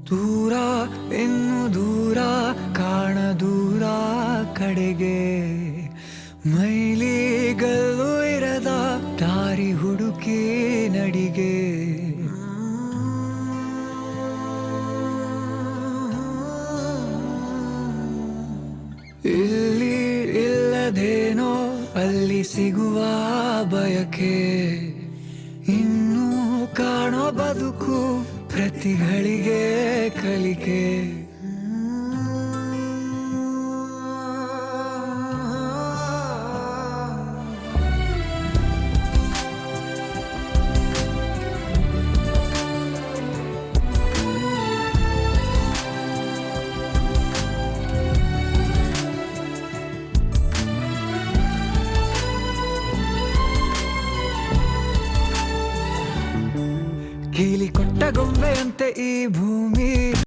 ದೂರ ಇನ್ನು ದೂರ ಕಾಣ ದೂರ ಕಡೆಗೆ ಮೈಲಿಗಲ್ಲು ಇರದ ದಾರಿ ಹುಡುಕಿ ನಡಿಗೆ ಇಲ್ಲಿ ಇಲ್ಲದೇನೋ ಅಲ್ಲಿ ಸಿಗುವ ಬಯಕೆ ಇನ್ನೂ ಕಾಣೋ ಬದುಕು ಪ್ರತಿಗಳಿಗೆ ಕಲಿಕೆ ಕೀಲಿ ಕೊಟ್ಟ ಗೊಂಬೆಯಂತೆ ಈ ಭೂಮಿ